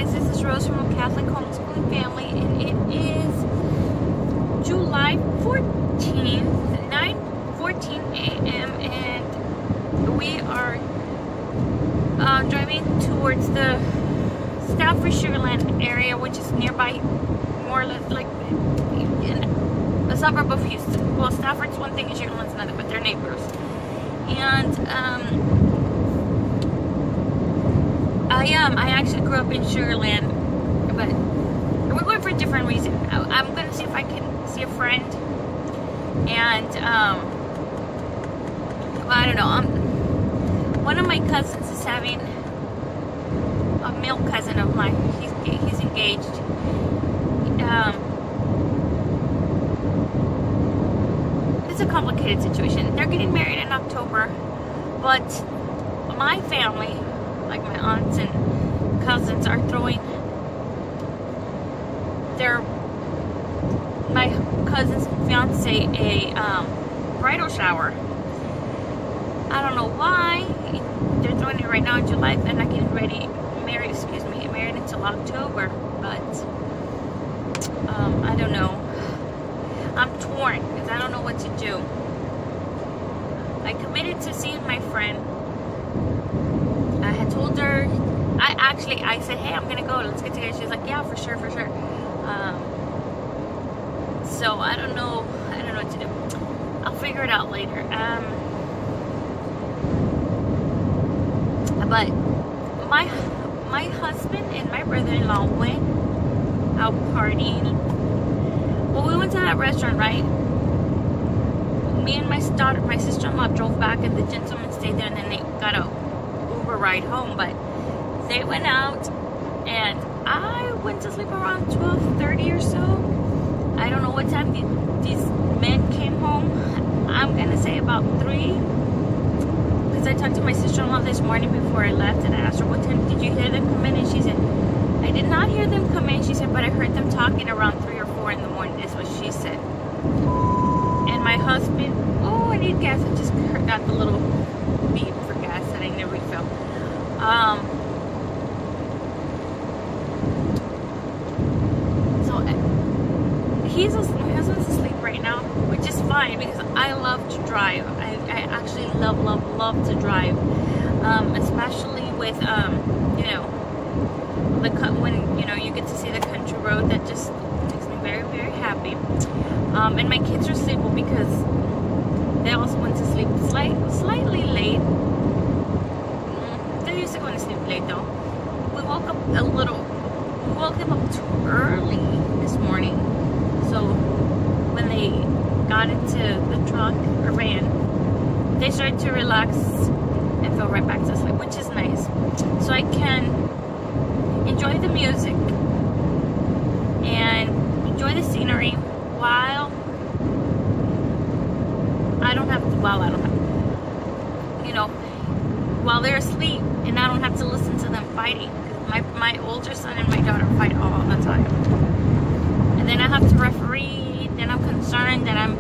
guys, this is Rose from a Catholic Homeschooling Family, and it is July 14th, 9:14 a.m. and we are driving towards the Stafford Sugar Land area, which is nearby, more or less like in a suburb of Houston. Well, Stafford's one thing and Sugar Land's another, but they're neighbors. And I actually grew up in Sugar Land, but we're going for a different reason. I'm going to see if I can see a friend, and well, I don't know. One of my cousins is having a male cousin of mine. He's engaged. It's a complicated situation. They're getting married in October, but my family, like my aunts and cousins, are throwing my cousin's fiance a bridal shower. I don't know why they're throwing it right now in July. They're not getting married until October, but I don't know. I'm torn because I don't know what to do. I committed to seeing my friend. I had told her, I said, hey, I'm gonna go, let's get together. She's like, yeah, for sure. So I don't know what to do. I'll figure it out later. But my husband and my brother-in-law went out partying. Well, we went to that restaurant, right? Me and my sister-in-law drove back, and the gentleman stayed there, and then they got a Uber ride home. But they went out, and I went to sleep around 12:30 or so. I don't know what time these men came home. I'm gonna say about 3, because I talked to my sister-in-law this morning before I left, and I asked her, what time did you hear them come in? And she said, I did not hear them come in. She said, but I heard them talking around 3 or 4 in the morning, is what she said. And my husband, oh, I need gas. I just got the little beep for gas that I never refill. My husband's asleep right now, which is fine because I love to drive. I actually love to drive, especially with when you get to see the country road. That just makes me very, very happy. And my kids are asleep because they also went to sleep slightly late. They're used to going to sleep late though. We woke up them up too early this morning. So when they got into the truck or van, they started to relax and fell right back to sleep, which is nice. So I can enjoy the music and enjoy the scenery while they're asleep, and I don't have to listen to them fighting. My older son and my daughter fight all the time. And then I have to referee, then I'm concerned that I'm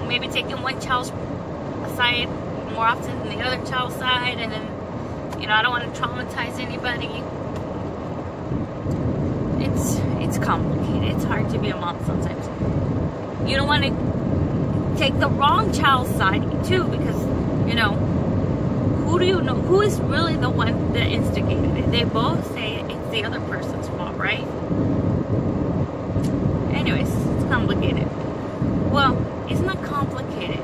maybe taking one child's side more often than the other child's side, and then, I don't want to traumatize anybody. It's complicated. It's hard to be a mom sometimes. You don't want to take the wrong child's side too, because, who do you know? Who is really the one that instigated it? They both say it's the other person's fault, right? Anyways, it's complicated. Well, it's not complicated.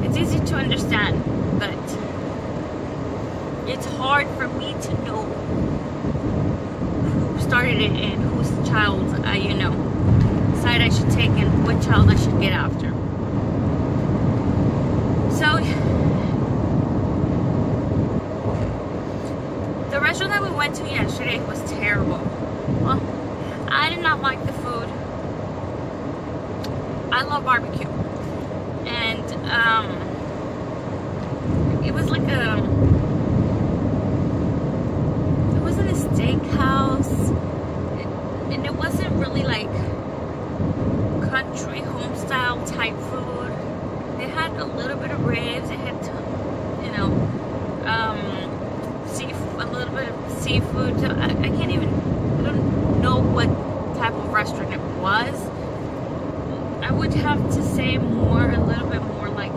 It's easy to understand, but it's hard for me to know who started it and whose child, side I should take and what child I should get after. So, the restaurant that we went to yesterday was terrible. Well, I did not like the food. I love barbecue, and it was like it wasn't a steakhouse, and it wasn't really like country home style type food. They had a little bit of ribs. They had, a little bit of seafood. I can't even, I don't know what type of restaurant it was. I would have to say more, a little bit more like,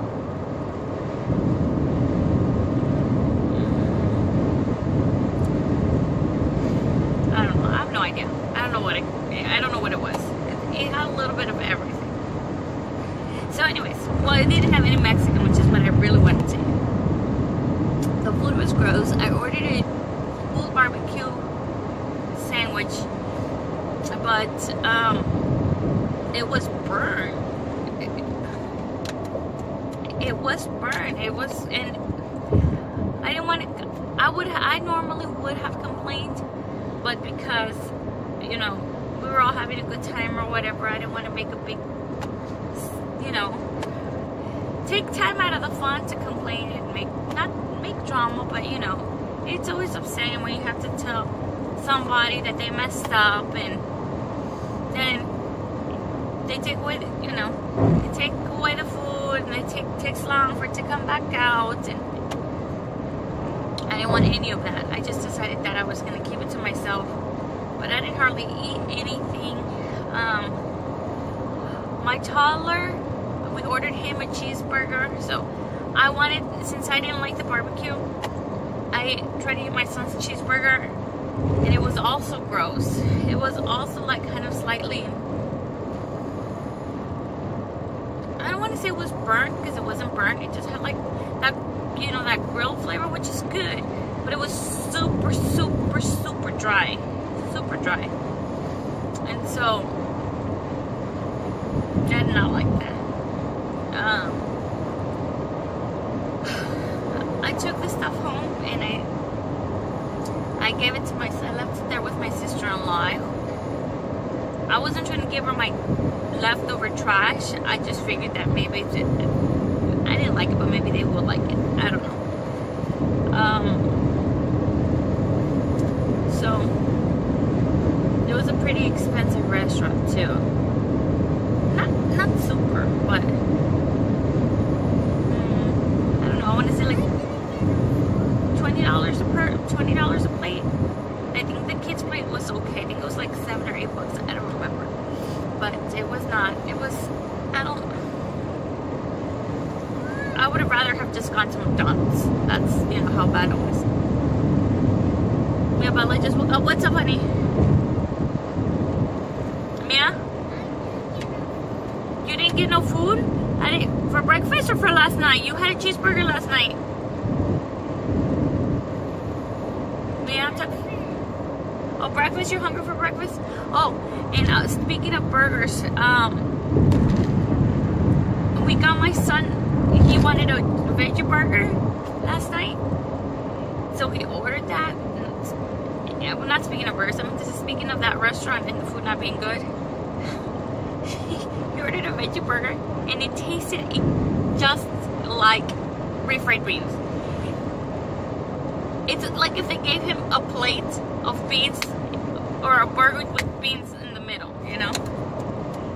I don't know. I have no idea. I don't know what it was. It had a little bit of everything. So anyways, well, it didn't have any Mexican, which is what I really wanted to eat. The food was gross. I ordered a full barbecue sandwich, but it was burned. It was burned. It was, and I didn't want to. I normally would have complained, but because, you know, we were all having a good time or whatever, I didn't want to make a big, you know, take time out of the fun to complain and not make drama, but you know, it's always upsetting when you have to tell somebody that they messed up, and then they take away, you know, they take away the food, and it takes long for it to come back out, and I didn't want any of that. I just decided that I was going to keep it to myself, but I didn't hardly eat anything. My toddler, we ordered him a cheeseburger, so I wanted, since I didn't like the barbecue, I tried to eat my son's cheeseburger, and it was also gross. It was also like kind of slightly, I don't want to say it was burnt, because it wasn't burnt. It just had like that, you know, that grill flavor, which is good, but it was super, super, super dry. Super dry. And so I did not like that. I took the stuff home and I gave it to I left it there with my sister-in-law. I wasn't trying to give her my leftover trash. I just figured that maybe I didn't like it, but maybe they would like it. I don't know. So it was a pretty expensive restaurant too. Not super, but I don't know. I want to say like $20 a plate. I think the kids' plate was okay. I think it was like $7 or $8. I don't remember, but it was not. It was. I would have rather have just gone to McDonald's. That's, you know, how bad it was. Yeah, Bella just woke up. What's up, honey? Mia? You didn't get no food? For breakfast or for last night? You had a cheeseburger last night. Mia, I'm talking. Oh, breakfast? You're hungry for breakfast? Oh, and speaking of burgers, we got my son. He wanted a veggie burger last night, so he ordered that. Yeah, we're not speaking of burgers. I mean, this is speaking of that restaurant and the food not being good. He ordered a veggie burger, and it tasted just like refried beans. It's like if they gave him a plate of beans or a burger with beans in the middle, you know?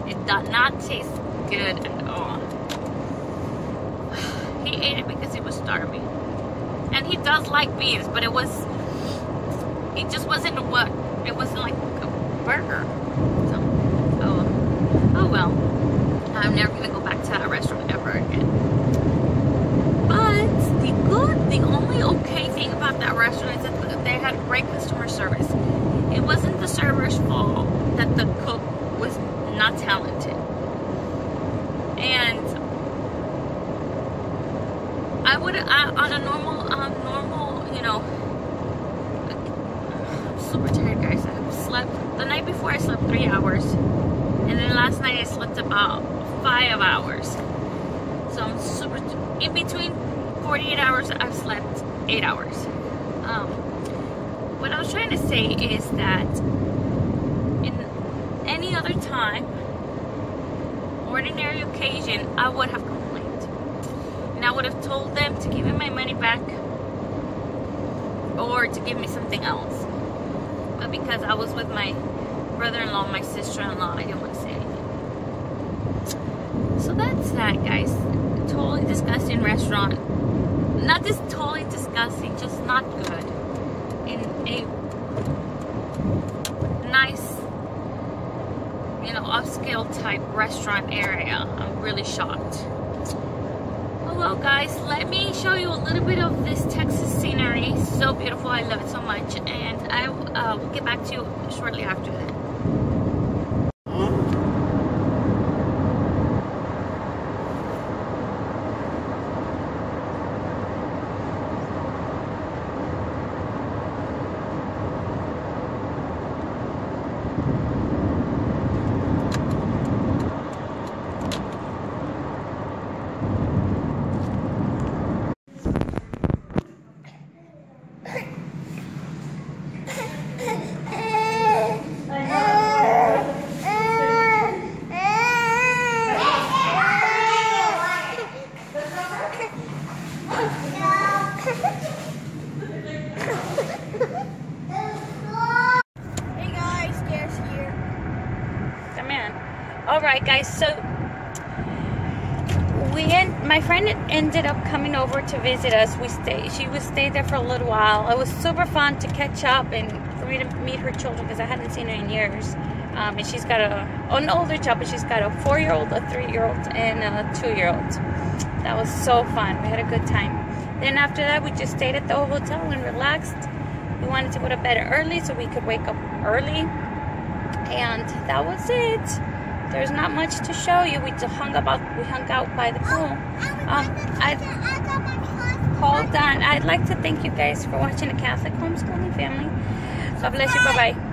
It did not taste good at all. He ate it because he was starving. And he does like beans, but it just wasn't it wasn't like a burger. So, oh well. I'm never gonna go back to that restaurant ever again. But the only okay thing about that restaurant is that they had great customer service. It wasn't the server's fault that the cook was not talented. And I would, on a normal, you know, I'm super tired, guys. I slept, the night before I slept 3 hours, and then last night I slept about 5 hours. So I'm super, in between 48 hours, I've slept 8 hours. What I was trying to say is that in any other time, ordinary occasion, I would have complained. And I would have told them to give me my money back or to give me something else. But because I was with my brother-in-law, my sister-in-law, I didn't want to say anything. So that's that, guys. Totally disgusting restaurant. Not just totally disgusting, just not good. In a upscale type restaurant area. I'm really shocked. Oh well, guys, let me show you a little bit of this Texas scenery. So beautiful. I love it so much, and I will get back to you shortly after that. Alright guys, so my friend ended up coming over to visit us. She would stay there for a little while. It was super fun to catch up and for me to meet her children because I hadn't seen her in years. And she's got an older child, but she's got a 4-year-old, a 3-year-old, and a 2-year-old. That was so fun. We had a good time. Then after that, we just stayed at the hotel and relaxed. We wanted to go to bed early so we could wake up early. And that was it. There's not much to show you. We just hung out by the pool. Hold on. I'd like to thank you guys for watching the Catholic Homeschooling Family. God bless you. Bye-bye.